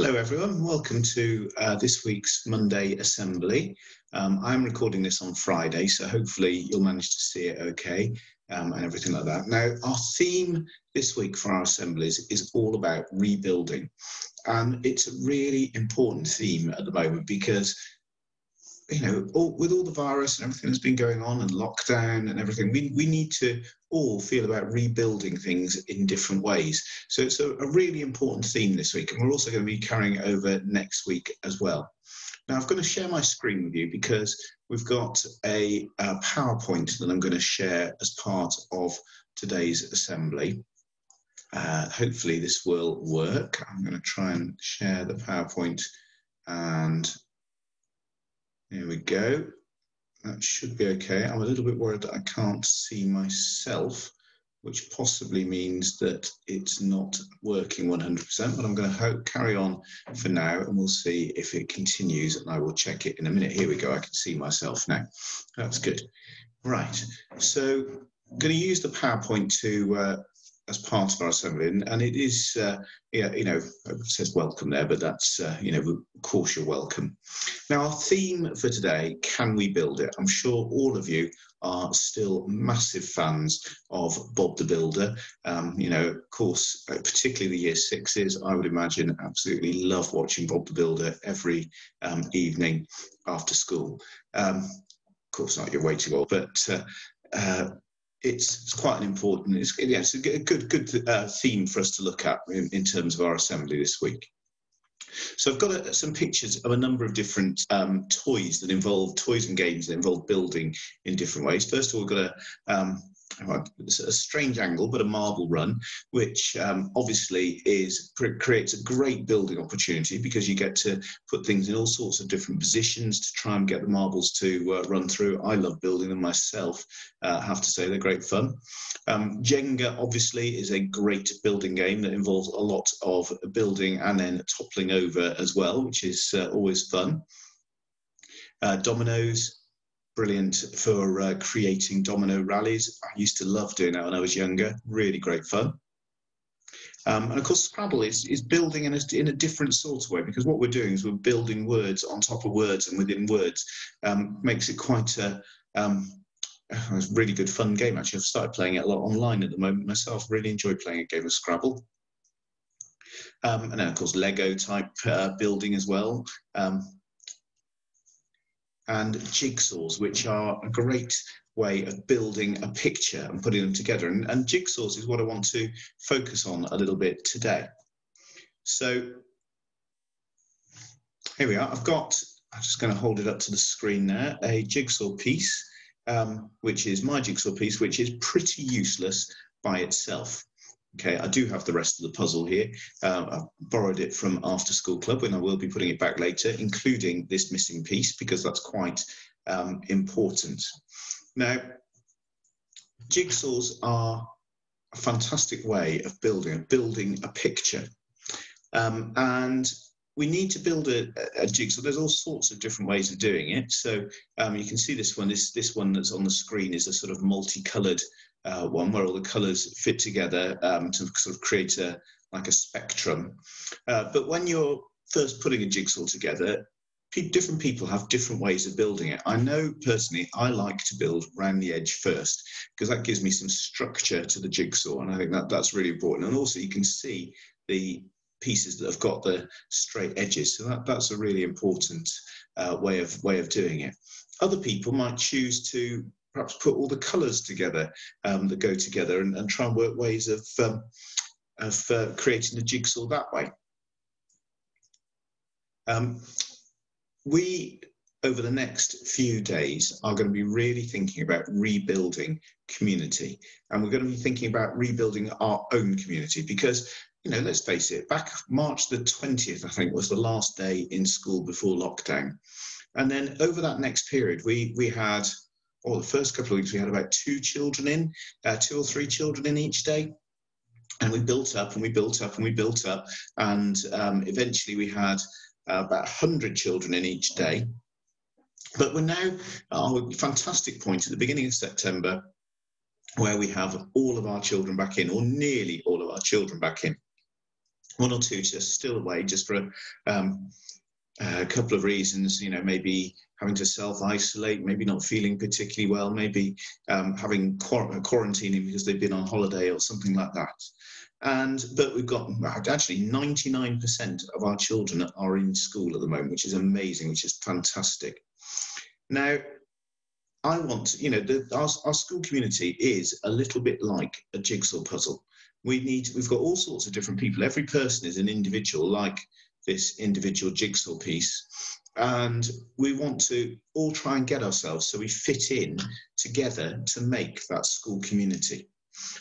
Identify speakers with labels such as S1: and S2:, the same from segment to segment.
S1: Hello everyone, welcome to this week's Monday Assembly. I'm recording this on Friday, so hopefully you'll manage to see it okay and everything like that. Now, our theme this week for our assemblies is all about rebuilding. And it's a really important theme at the moment because, you know, with all the virus and everything that's been going on and lockdown and everything, we need to all feel about rebuilding things in different ways. So it's a really important theme this week, and we're also going to be carrying over next week as well. Now, I'm going to share my screen with you because we've got a PowerPoint that I'm going to share as part of today's assembly. Hopefully this will work. I'm going to try and share the PowerPoint, and here we go. That should be okay. I'm a little bit worried that I can't see myself, which possibly means that it's not working 100%, but I'm going to carry on for now and we'll see if it continues, and I will check it in a minute. Here we go. I can see myself now. That's good. Right. So I'm going to use the PowerPoint to as part of our assembly, and it is, it says welcome there, but that's, of course you're welcome. Now, our theme for today, can we build it? I'm sure all of you are still massive fans of Bob the Builder. Of course, particularly the year sixes, I would imagine absolutely love watching Bob the Builder every evening after school. Of course, not your way to go, but it's quite an important, it's a good theme for us to look at in terms of our assembly this week. So I've got some pictures of a number of different toys and games that involve building in different ways. First of all, we've got a strange angle, but a marble run, which obviously creates a great building opportunity because you get to put things in all sorts of different positions to try and get the marbles to run through. I love building them myself, I have to say they're great fun. Jenga obviously is a great building game that involves a lot of building and then toppling over as well, which is always fun. Dominoes, brilliant for creating domino rallies. I used to love doing that when I was younger, really great fun. And of course, Scrabble is building in a different sort of way, because what we're doing is we're building words on top of words and within words. Makes it quite a really good fun game, actually. I've started playing it a lot online at the moment myself. Really enjoy playing a game of Scrabble. And then, of course, Lego type building as well. And jigsaws, which are a great way of building a picture and putting them together. And jigsaws is what I want to focus on a little bit today. So here we are. I'm just going to hold it up to the screen there, a jigsaw piece, which is my jigsaw piece, which is pretty useless by itself. Okay, I do have the rest of the puzzle here. I've borrowed it from After School Club, and I will be putting it back later, including this missing piece, because that's quite important. Now, jigsaws are a fantastic way of building a picture. And we need to build a jigsaw. There's all sorts of different ways of doing it. So you can see this one. This one that's on the screen is a sort of multicolored one where all the colors fit together to sort of create like a spectrum. But when you're first putting a jigsaw together, different people have different ways of building it. I know personally I like to build around the edge first, because that gives me some structure to the jigsaw, and I think that's really important. And also you can see the pieces that have got the straight edges, so that's a really important way of doing it. Other people might choose to perhaps put all the colours together that go together and try and work ways of creating the jigsaw that way. We, over the next few days, are going to be really thinking about rebuilding community, and we're going to be thinking about rebuilding our own community because, let's face it, back March the 20th, I think, was the last day in school before lockdown. And then over that next period, we had, the first couple of weeks, we had about 2 or 3 children in each day. And we built up and we built up and we built up. And eventually we had about 100 children in each day. But we're now at a fantastic point at the beginning of September where we have all of our children back in, or nearly all of our children back in. one or two just still away just for a couple of reasons, maybe having to self-isolate, maybe not feeling particularly well, maybe having quarantining because they've been on holiday or something like that. But we've got actually 99% of our children are in school at the moment, which is amazing, which is fantastic. Now, I want, our school community is a little bit like a jigsaw puzzle. We've got all sorts of different people. Every person is an individual, like this individual jigsaw piece. And we want to all try and get ourselves so we fit in together to make that school community.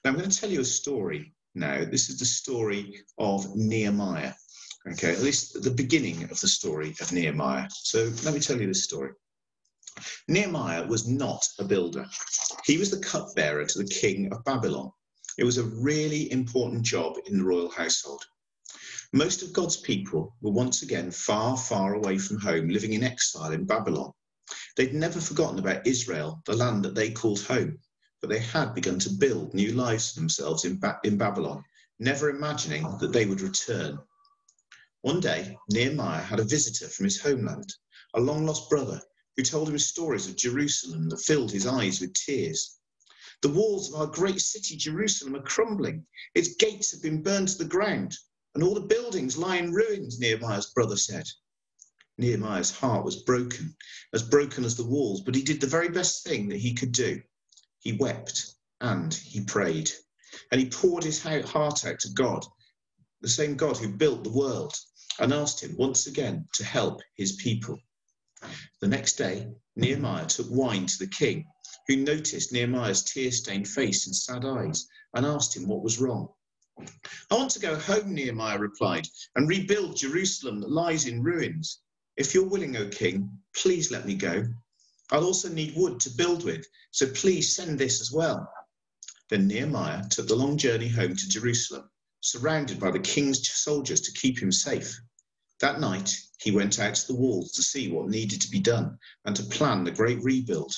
S1: Now, I'm going to tell you a story now. This is the story of Nehemiah. Okay, at least the beginning of the story of Nehemiah. So let me tell you this story. Nehemiah was not a builder. He was the cupbearer to the king of Babylon. It was a really important job in the royal household. Most of God's people were once again far, far away from home, living in exile in Babylon. They'd never forgotten about Israel, the land that they called home, but they had begun to build new lives for themselves in Babylon, never imagining that they would return. One day, Nehemiah had a visitor from his homeland, a long-lost brother, who told him stories of Jerusalem that filled his eyes with tears. The walls of our great city, Jerusalem, are crumbling. Its gates have been burned to the ground, and all the buildings lie in ruins, Nehemiah's brother said. Nehemiah's heart was broken as the walls, but he did the very best thing that he could do. He wept and he prayed, and he poured his heart out to God, the same God who built the world, and asked him once again to help his people. The next day, Nehemiah took wine to the king, who noticed Nehemiah's tear-stained face and sad eyes, and asked him what was wrong. I want to go home, Nehemiah replied, and rebuild Jerusalem that lies in ruins. If you're willing, O king, please let me go. I'll also need wood to build with, so please send this as well. Then Nehemiah took the long journey home to Jerusalem, surrounded by the king's soldiers to keep him safe. That night, he went out to the walls to see what needed to be done and to plan the great rebuild.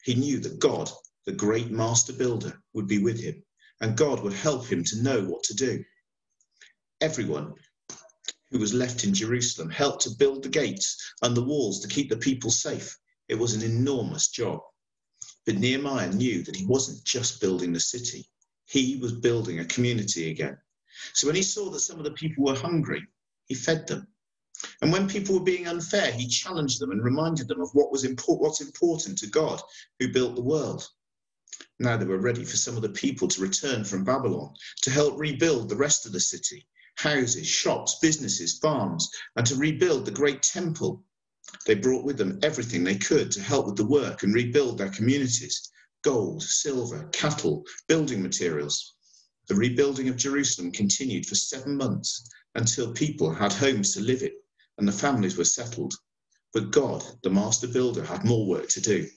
S1: He knew that God, the great master builder, would be with him, and God would help him to know what to do. Everyone who was left in Jerusalem helped to build the gates and the walls to keep the people safe. It was an enormous job. But Nehemiah knew that he wasn't just building the city. He was building a community again. So when he saw that some of the people were hungry, he fed them. And when people were being unfair, he challenged them and reminded them of what's important to God, who built the world. Now they were ready for some of the people to return from Babylon to help rebuild the rest of the city, houses, shops, businesses, farms, and to rebuild the great temple. They brought with them everything they could to help with the work and rebuild their communities: gold, silver, cattle, building materials. The rebuilding of Jerusalem continued for 7 months until people had homes to live in and the families were settled. But God, the master builder, had more work to do.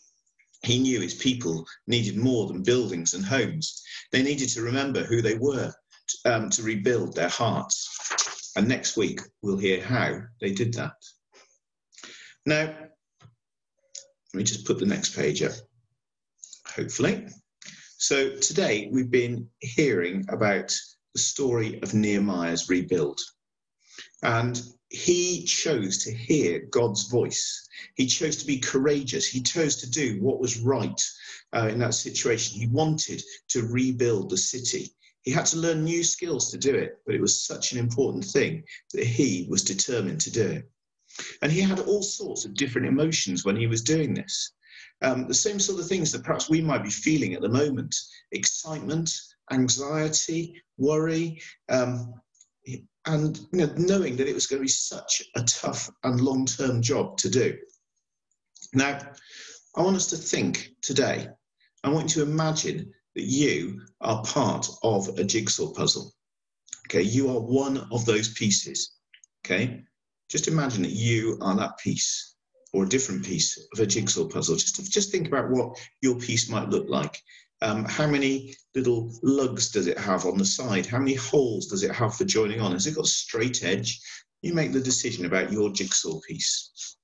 S1: He knew his people needed more than buildings and homes. They needed to remember who they were to rebuild their hearts. And next week, we'll hear how they did that. Now, let me just put the next page up, hopefully. So today we've been hearing about the story of Nehemiah's rebuild. And he chose to hear God's voice. He chose to be courageous. He chose to do what was right in that situation. He wanted to rebuild the city. He had to learn new skills to do it, but it was such an important thing that he was determined to do it. And he had all sorts of different emotions when he was doing this. The same sort of things that perhaps we might be feeling at the moment: excitement, anxiety, worry, and knowing that it was going to be such a tough and long-term job to do. Now, I want us to think today. I want you to imagine that you are part of a jigsaw puzzle. Okay, you are one of those pieces. Okay, just imagine that you are that piece, or a different piece of a jigsaw puzzle. Just think about what your piece might look like. How many little lugs does it have on the side? How many holes does it have for joining on? Has it got a straight edge? You make the decision about your jigsaw piece.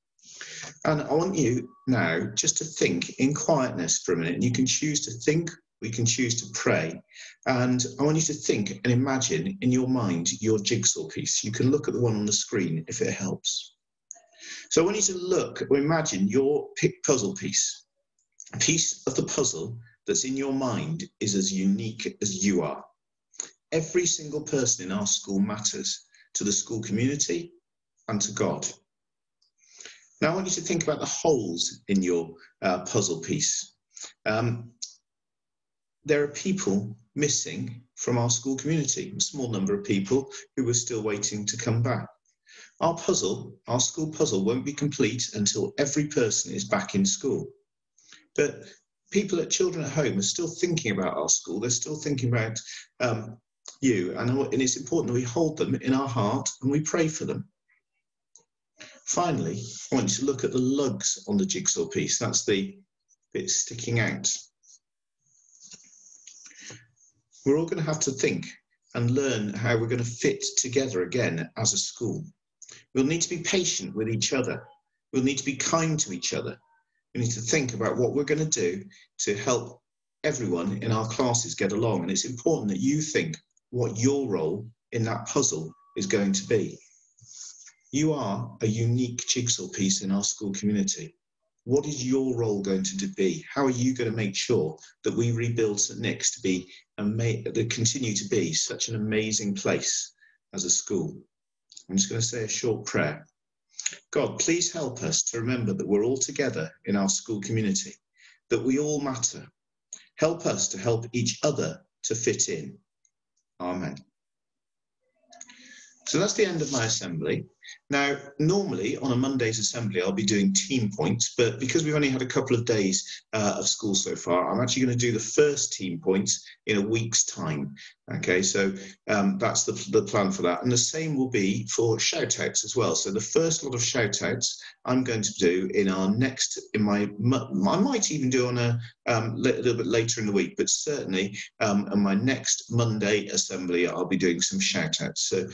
S1: And I want you now just to think in quietness for a minute. You can choose to think we can choose to pray. And I want you to think and imagine in your mind your jigsaw piece. You can look at the one on the screen if it helps. So I want you to look or imagine your puzzle piece. A piece of the puzzle that's in your mind is as unique as you are. Every single person in our school matters to the school community and to God. Now I want you to think about the holes in your puzzle piece. There are people missing from our school community, a small number of people who are still waiting to come back. Our school puzzle won't be complete until every person is back in school. But children at home are still thinking about our school. They're still thinking about you. And it's important that we hold them in our heart and we pray for them. Finally, I want you to look at the lugs on the jigsaw piece. That's the bit sticking out. We're all going to have to think and learn how we're going to fit together again as a school. We'll need to be patient with each other. We'll need to be kind to each other. We need to think about what we're going to do to help everyone in our classes get along. And it's important that you think what your role in that puzzle is going to be. You are a unique jigsaw piece in our school community. What is your role going to be? How are you going to make sure that we rebuild St Nick's to be to continue to be such an amazing place as a school? I'm just going to say a short prayer. God, please help us to remember that we're all together in our school community, that we all matter. Help us to help each other to fit in. Amen. So that's the end of my assembly. Now, normally on a Monday's assembly, I'll be doing team points, but because we've only had a couple of days of school so far, I'm actually going to do the first team points in a week's time. Okay, so that's the plan for that. And the same will be for shout outs as well. So the first lot of shout outs I'm going to do I might even do on a little bit later in the week, but certainly on my next Monday assembly, I'll be doing some shout outs. So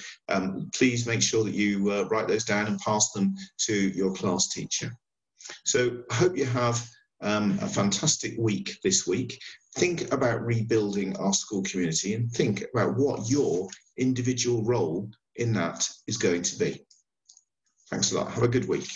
S1: please make sure that you write those down and pass them to your class teacher. So I hope you have a fantastic week this week. Think about rebuilding our school community and think about what your individual role in that is going to be. Thanks a lot. Have a good week.